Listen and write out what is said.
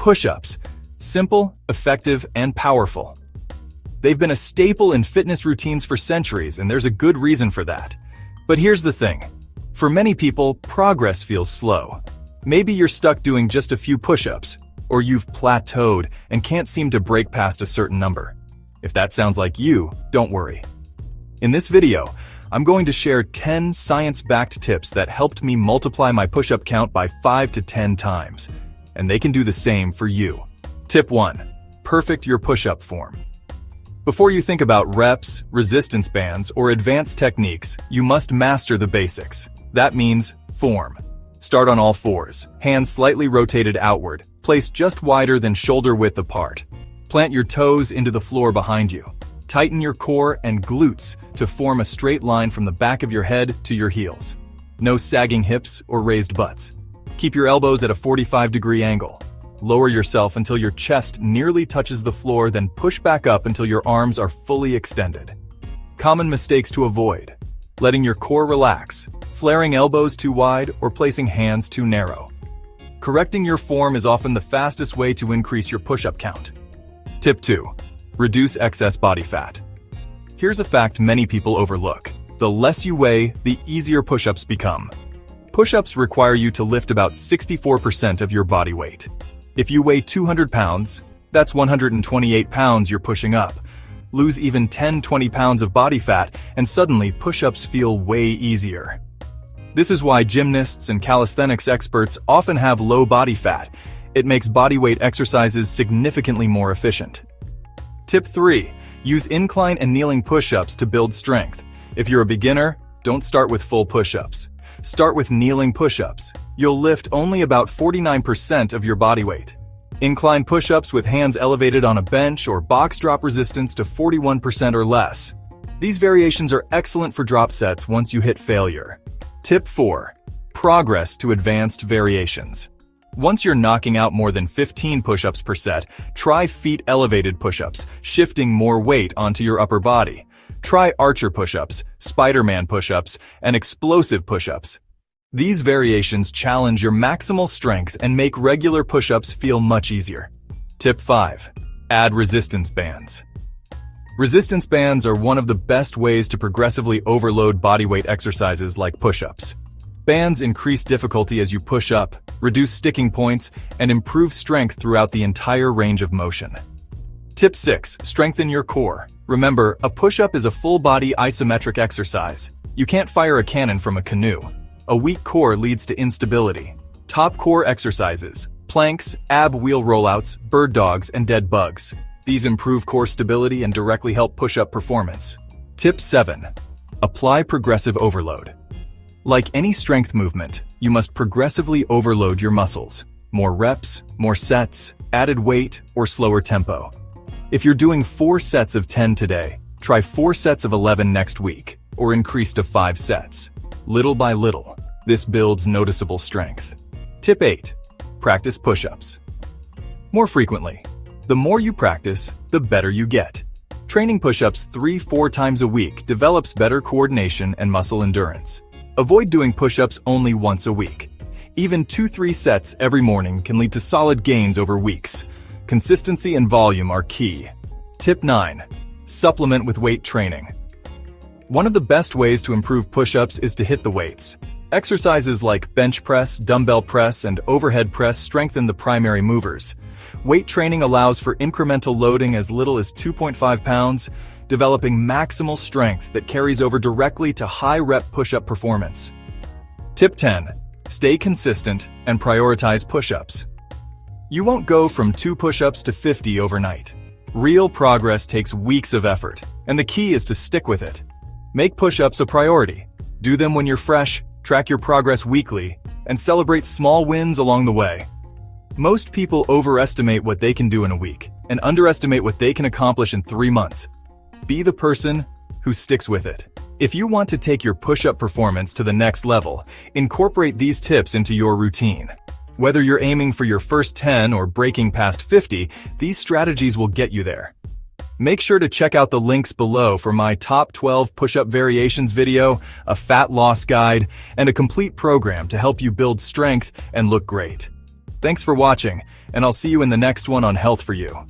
Push-ups. Simple, effective, and powerful. They've been a staple in fitness routines for centuries, and there's a good reason for that. But here's the thing. For many people, progress feels slow. Maybe you're stuck doing just a few push-ups, or you've plateaued and can't seem to break past a certain number. If that sounds like you, don't worry. In this video, I'm going to share 10 science-backed tips that helped me multiply my push-up count by 5 to 10 times, and they can do the same for you. Tip 1. Perfect your push-up form. Before you think about reps, resistance bands, or advanced techniques, you must master the basics. That means form. Start on all fours, hands slightly rotated outward, placed just wider than shoulder width apart. Plant your toes into the floor behind you. Tighten your core and glutes to form a straight line from the back of your head to your heels. No sagging hips or raised butts. Keep your elbows at a 45-degree angle. Lower yourself until your chest nearly touches the floor, then push back up until your arms are fully extended. Common mistakes to avoid: letting your core relax, flaring elbows too wide, or placing hands too narrow. Correcting your form is often the fastest way to increase your push-up count. Tip 2. Reduce excess body fat. Here's a fact many people overlook. The less you weigh, the easier push-ups become. Push-ups require you to lift about 64% of your body weight. If you weigh 200 pounds, that's 128 pounds you're pushing up. Lose even 10-20 pounds of body fat, and suddenly push-ups feel way easier. This is why gymnasts and calisthenics experts often have low body fat. It makes bodyweight exercises significantly more efficient. Tip 3. Use incline and kneeling push-ups to build strength. If you're a beginner, don't start with full push-ups. Start with kneeling push-ups. You'll lift only about 49% of your body weight. Incline push-ups with hands elevated on a bench or box drop resistance to 41% or less. These variations are excellent for drop sets once you hit failure. Tip 4. Progress to advanced variations. Once you're knocking out more than 15 push-ups per set, try feet elevated push-ups, shifting more weight onto your upper body. Try archer push-ups, Spider-Man push-ups, and explosive push-ups. These variations challenge your maximal strength and make regular push-ups feel much easier. Tip 5. Add resistance bands. Resistance bands are one of the best ways to progressively overload bodyweight exercises like push-ups. Bands increase difficulty as you push up, reduce sticking points, and improve strength throughout the entire range of motion. Tip 6. Strengthen your core. Remember, a push-up is a full-body isometric exercise. You can't fire a cannon from a canoe. A weak core leads to instability. Top core exercises: planks, ab wheel rollouts, bird dogs, and dead bugs. These improve core stability and directly help push-up performance. Tip 7. Apply progressive overload. Like any strength movement, you must progressively overload your muscles. More reps, more sets, added weight, or slower tempo. If you're doing 4 sets of 10 today, try 4 sets of 11 next week, or increase to 5 sets. Little by little, this builds noticeable strength. Tip 8. Practice push-ups. More frequently. The more you practice, the better you get. Training push-ups 3-4 times a week develops better coordination and muscle endurance. Avoid doing push-ups only once a week. Even 2-3 sets every morning can lead to solid gains over weeks. Consistency and volume are key. Tip 9. Supplement with weight training. One of the best ways to improve push-ups is to hit the weights. Exercises like bench press, dumbbell press, and overhead press strengthen the primary movers. Weight training allows for incremental loading as little as 2.5 pounds, developing maximal strength that carries over directly to high-rep push-up performance. Tip 10. Stay consistent and prioritize push-ups. You won't go from 2 push-ups to 50 overnight. Real progress takes weeks of effort, and the key is to stick with it. Make push-ups a priority. Do them when you're fresh, track your progress weekly, and celebrate small wins along the way. Most people overestimate what they can do in a week and underestimate what they can accomplish in 3 months. Be the person who sticks with it. If you want to take your push-up performance to the next level, incorporate these tips into your routine. Whether you're aiming for your first 10 or breaking past 50, these strategies will get you there. Make sure to check out the links below for my top 12 push-up variations video, a fat loss guide, and a complete program to help you build strength and look great. Thanks for watching, and I'll see you in the next one on Health for You.